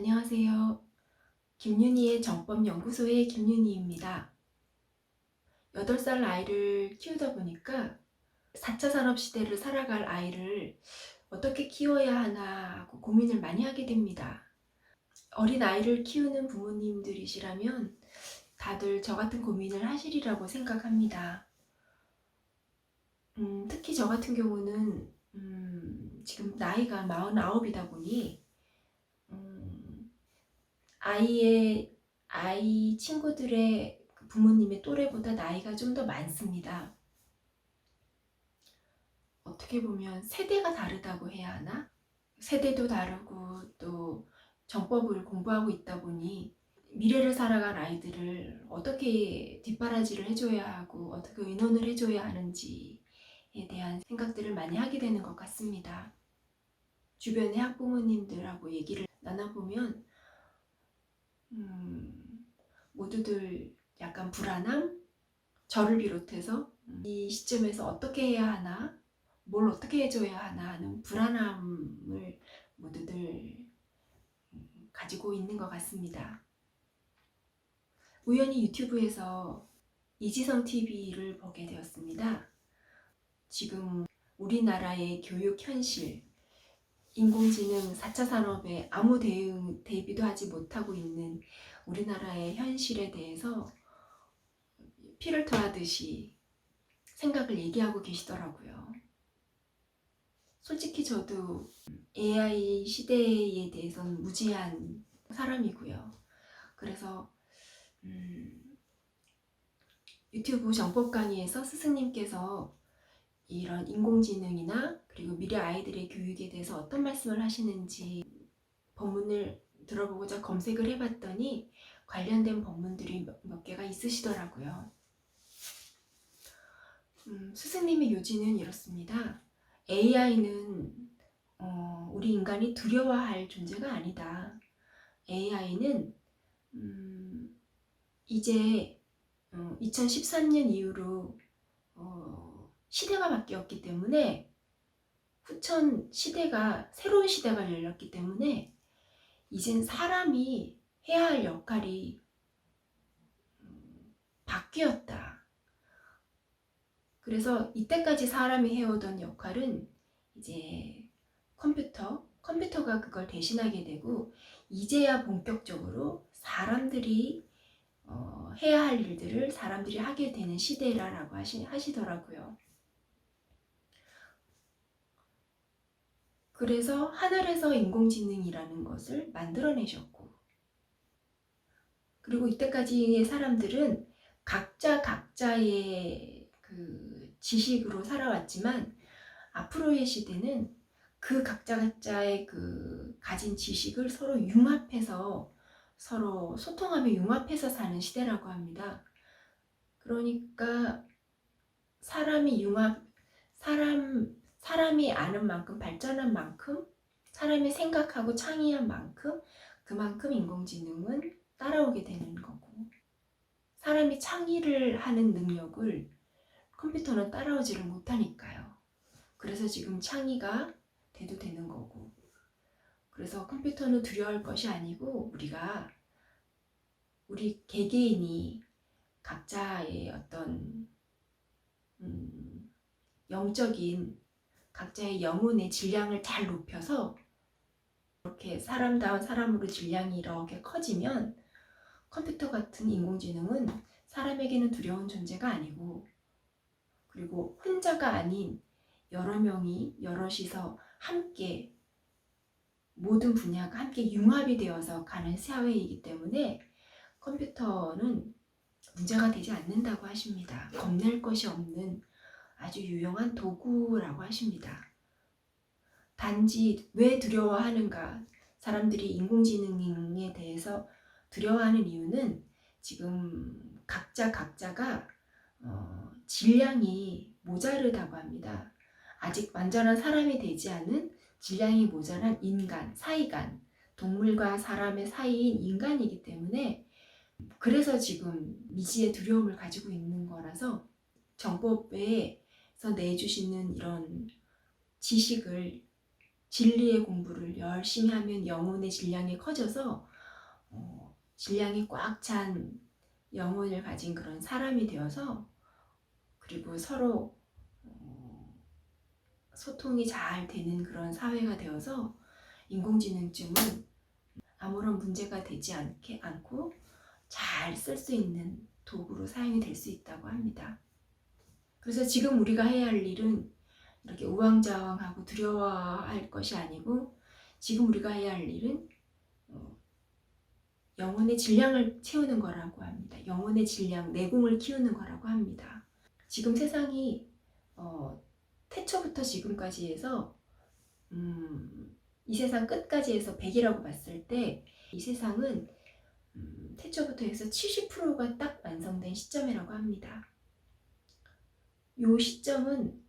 안녕하세요. 김윤희의 정법연구소의 김윤희입니다. 8살 아이를 키우다 보니까 4차 산업시대를 살아갈 아이를 어떻게 키워야 하나 하고 고민을 많이 하게 됩니다. 어린 아이를 키우는 부모님들이시라면 다들 저 같은 고민을 하시리라고 생각합니다. 특히 저 같은 경우는 지금 나이가 49이다 보니 아이 친구들의 부모님의 또래보다 나이가 좀 더 많습니다. 어떻게 보면 세대가 다르다고 해야 하나? 세대도 다르고 또 정법을 공부하고 있다 보니 미래를 살아갈 아이들을 어떻게 뒷바라지를 해줘야 하고 어떻게 의논을 해줘야 하는지에 대한 생각들을 많이 하게 되는 것 같습니다. 주변의 학부모님들하고 얘기를 나눠보면 모두들 약간 불안함? 저를 비롯해서 이 시점에서 어떻게 해야 하나? 뭘 어떻게 해줘야 하나 하는 불안함을 모두들 가지고 있는 것 같습니다. 우연히 유튜브에서 이지성 TV를 보게 되었습니다. 지금 우리나라의 교육 현실, 인공지능 4차 산업에 아무 대비도 하지 못하고 있는 우리나라의 현실에 대해서 피를 토하듯이 생각을 얘기하고 계시더라고요. 솔직히 저도 AI 시대에 대해서는 무지한 사람이고요. 그래서 유튜브 정법 강의에서 스승님께서 이런 인공지능이나 그리고 미래 아이들의 교육에 대해서 어떤 말씀을 하시는지 본문을 들어보고자 검색을 해봤더니 관련된 본문들이 몇 개가 있으시더라고요. 스승님의 요지는 이렇습니다. AI는 우리 인간이 두려워할 존재가 아니다. AI는 이제 2013년 이후로 시대가 바뀌었기 때문에 후천 시대가 새로운 시대가 열렸기 때문에 이젠 사람이 해야 할 역할이 바뀌었다. 그래서 이때까지 사람이 해오던 역할은 이제 컴퓨터가 그걸 대신하게 되고 이제야 본격적으로 사람들이 해야 할 일들을 사람들이 하게 되는 시대라고 하시더라고요. 그래서 하늘에서 인공지능이라는 것을 만들어내셨고, 그리고 이때까지의 사람들은 각자의 그 지식으로 살아왔지만 앞으로의 시대는 그 각자의 그 가진 지식을 서로 융합해서 서로 소통하며 융합해서 사는 시대라고 합니다. 그러니까 사람이 아는 만큼 발전한 만큼 사람이 생각하고 창의한 만큼 그만큼 인공지능은 따라오게 되는 거고 사람이 창의를 하는 능력을 컴퓨터는 따라오지를 못하니까요. 그래서 지금 창의가 돼도 되는 거고 그래서 컴퓨터는 두려워할 것이 아니고 우리 개개인이 각자의 어떤 영적인 각자의 영혼의 질량을 잘 높여서 이렇게 사람다운 사람으로 질량이 이렇게 커지면 컴퓨터 같은 인공지능은 사람에게는 두려운 존재가 아니고 그리고 혼자가 아닌 여러 명이 여럿이서 함께 모든 분야가 함께 융합이 되어서 가는 사회이기 때문에 컴퓨터는 문제가 되지 않는다고 하십니다. 겁낼 것이 없는 아주 유용한 도구라고 하십니다. 단지 왜 두려워하는가? 사람들이 인공지능에 대해서 두려워하는 이유는 지금 각자가 질량이 모자르다고 합니다. 아직 완전한 사람이 되지 않은 질량이 모자란 인간, 사이간, 동물과 사람의 사이인 인간이기 때문에 그래서 지금 미지의 두려움을 가지고 있는 거라서 정법에서 내주시는 이런 지식을 진리의 공부를 열심히 하면 영혼의 질량이 커져서 질량이 꽉 찬 영혼을 가진 그런 사람이 되어서, 그리고 서로 소통이 잘 되는 그런 사회가 되어서 인공지능쯤은 아무런 문제가 되지 않고 잘 쓸 수 있는 도구로 사용이 될 수 있다고 합니다. 그래서 지금 우리가 해야 할 일은 이렇게 우왕좌왕하고 두려워할 것이 아니고, 지금 우리가 해야 할 일은 영혼의 질량을 채우는 거라고 합니다. 영혼의 질량, 내공을 키우는 거라고 합니다. 지금 세상이 태초부터 지금까지 해서 이 세상 끝까지 해서 100이라고 봤을 때 이 세상은 태초부터 해서 70%가 딱 완성된 시점이라고 합니다. 이 시점은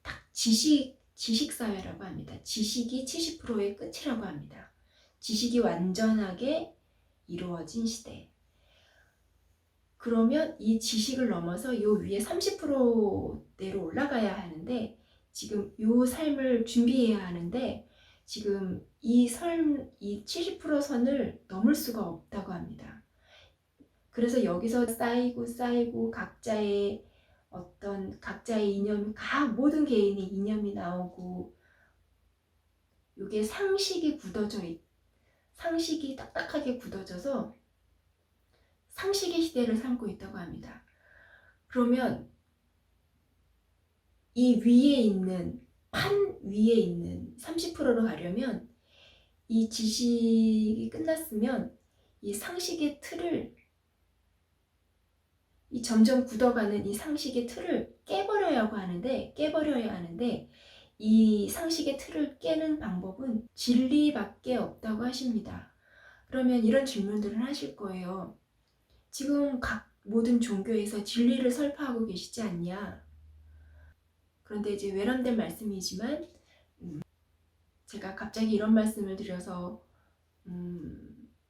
딱 지식사회라고 합니다. 지식이 70%의 끝이라고 합니다. 지식이 완전하게 이루어진 시대. 그러면 이 지식을 넘어서 요 위에 30%대로 올라가야 하는데, 지금 요 삶을 준비해야 하는데, 지금 이 70% 선을 넘을 수가 없다고 합니다. 그래서 여기서 쌓이고 각자의 이념, 모든 개인의 이념이 나오고, 요게 상식이 딱딱하게 굳어져서 상식의 시대를 삼고 있다고 합니다. 그러면 이 판 위에 있는 30%로 가려면, 이 지식이 끝났으면 이 상식의 틀을, 이 점점 굳어가는 이 상식의 틀을 깨버려야 하는데, 이 상식의 틀을 깨는 방법은 진리밖에 없다고 하십니다. 그러면 이런 질문들을 하실 거예요. 지금 모든 종교에서 진리를 설파하고 계시지 않냐? 그런데 이제 외람된 말씀이지만 제가 갑자기 이런 말씀을 드려서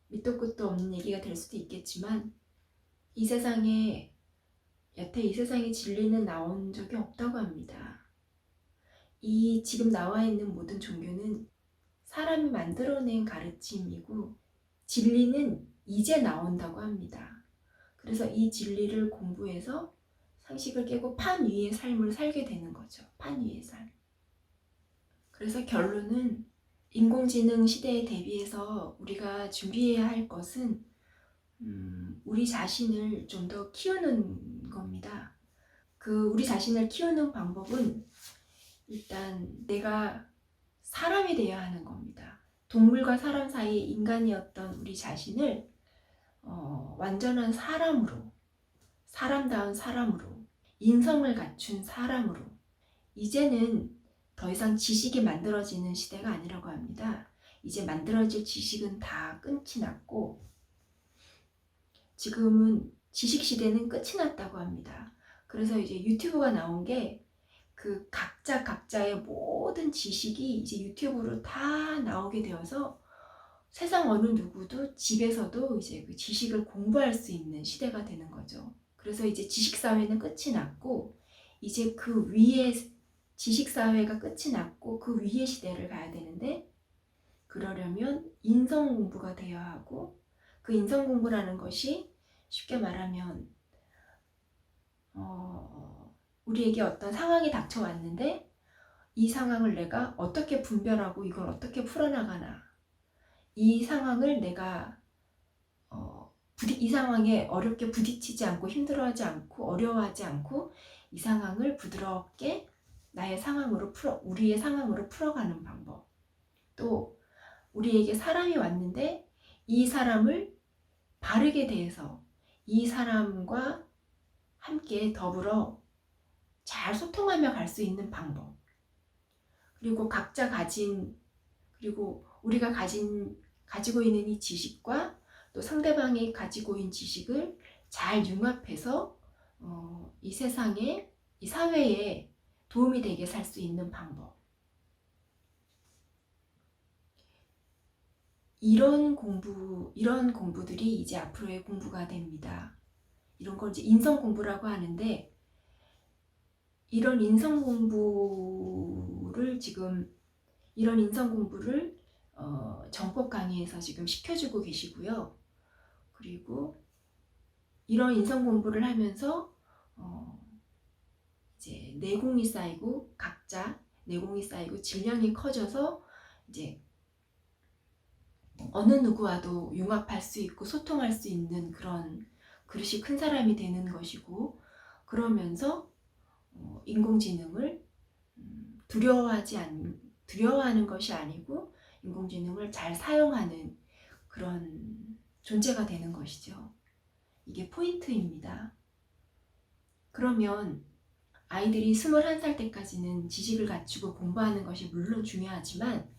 밑도 끝도 없는 얘기가 될 수도 있겠지만, 여태 이 세상에 진리는 나온 적이 없다고 합니다. 이 지금 나와 있는 모든 종교는 사람이 만들어낸 가르침이고, 진리는 이제 나온다고 합니다. 그래서 이 진리를 공부해서 상식을 깨고 판 위의 삶을 살게 되는 거죠. 판 위의 삶. 그래서 결론은, 인공지능 시대에 대비해서 우리가 준비해야 할 것은 우리 자신을 좀 더 키우는 겁니다. 우리 자신을 키우는 방법은 일단 내가 사람이 되어야 하는 겁니다. 동물과 사람 사이의 인간이었던 우리 자신을 완전한 사람다운 사람으로, 인성을 갖춘 사람으로, 이제는 더 이상 지식이 만들어지는 시대가 아니라고 합니다. 이제 만들어질 지식은 다 끝이 났고, 지금은 지식 시대는 끝이 났다고 합니다. 그래서 이제 유튜브가 나온 게, 각자의 모든 지식이 이제 유튜브로 다 나오게 되어서 세상 어느 누구도 집에서도 이제 그 지식을 공부할 수 있는 시대가 되는 거죠. 그래서 이제 지식사회는 끝이 났고, 이제 그 위에 지식사회가 끝이 났고 그 위의 시대를 가야 되는데, 그러려면 인성 공부가 되어야 하고, 그 인성 공부라는 것이 쉽게 말하면 우리에게 어떤 상황이 닥쳐왔는데, 이 상황을 내가 어떻게 분별하고 이걸 어떻게 풀어나가나, 이 상황을 내가 이 상황에 어렵게 부딪히지 않고, 힘들어하지 않고, 어려워하지 않고, 이 상황을 부드럽게 우리의 상황으로 풀어가는 방법. 또 우리에게 사람이 왔는데 이 사람을 바르게 대해서 이 사람과 함께 더불어 잘 소통하며 갈 수 있는 방법. 그리고 우리가 가지고 있는 이 지식과 또 상대방이 가지고 있는 지식을 잘 융합해서 이 세상에, 이 사회에 도움이 되게 살 수 있는 방법. 이런 공부들이 이제 앞으로의 공부가 됩니다. 이런 걸 이제 인성 공부라고 하는데, 이런 인성 공부를 지금 이런 인성 공부를 정법 강의에서 지금 시켜주고 계시고요. 그리고 이런 인성 공부를 하면서 이제 내공이 쌓이고 각자 내공이 쌓이고 질량이 커져서 이제 어느 누구와도 융합할 수 있고 소통할 수 있는 그런 그릇이 큰 사람이 되는 것이고, 그러면서 인공지능을 두려워하는 것이 아니고 인공지능을 잘 사용하는 그런 존재가 되는 것이죠. 이게 포인트입니다. 그러면 아이들이 21살 때까지는 지식을 갖추고 공부하는 것이 물론 중요하지만,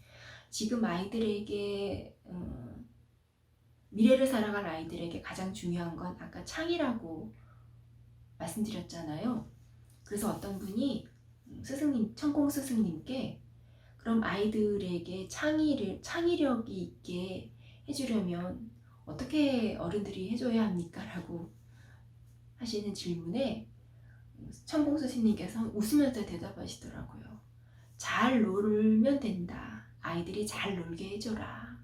지금 아이들에게 미래를 살아갈 아이들에게 가장 중요한 건 아까 창의라고 말씀드렸잖아요. 그래서 어떤 분이 천공 스승님께 그럼 아이들에게 창의력이 있게 해주려면 어떻게 어른들이 해줘야 합니까? 라고 하시는 질문에 천공 스승님께서 웃으면서 대답하시더라고요. 잘 놀면 된다. 아이들이 잘 놀게 해줘라.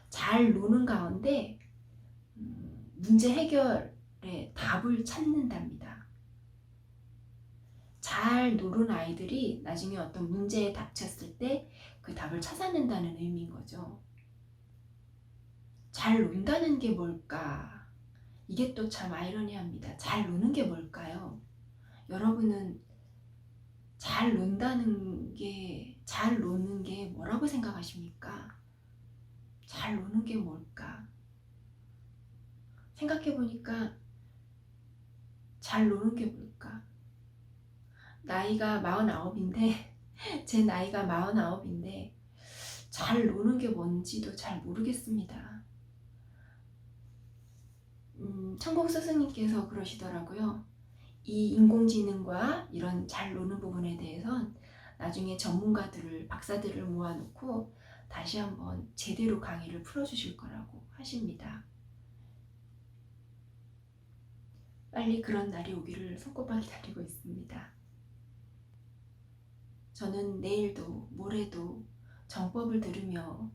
잘 노는 가운데 문제 해결의 답을 찾는답니다. 잘 노는 아이들이 나중에 어떤 문제에 닥쳤을 때 그 답을 찾아낸다는 의미인 거죠. 잘 논다는 게 뭘까? 이게 또 참 아이러니합니다. 잘 노는 게 뭘까요? 여러분은 잘 노는 게 뭐라고 생각하십니까? 잘 노는 게 뭘까? 생각해보니까 잘 노는 게 뭘까? 나이가 49인데 제 나이가 49인데 잘 노는 게 뭔지도 잘 모르겠습니다. 천공 스승님께서 그러시더라고요. 이 인공지능과 이런 잘 노는 부분에 대해선 나중에 전문가들을, 박사들을 모아놓고 다시 한번 제대로 강의를 풀어주실 거라고 하십니다. 빨리 그런 날이 오기를 손꼽아 기다리고 있습니다. 저는 내일도 모레도 정법을 들으며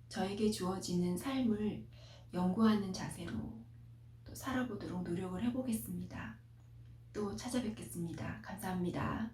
저에게 주어지는 삶을 연구하는 자세로 또 살아보도록 노력을 해보겠습니다. 또 찾아뵙겠습니다. 감사합니다.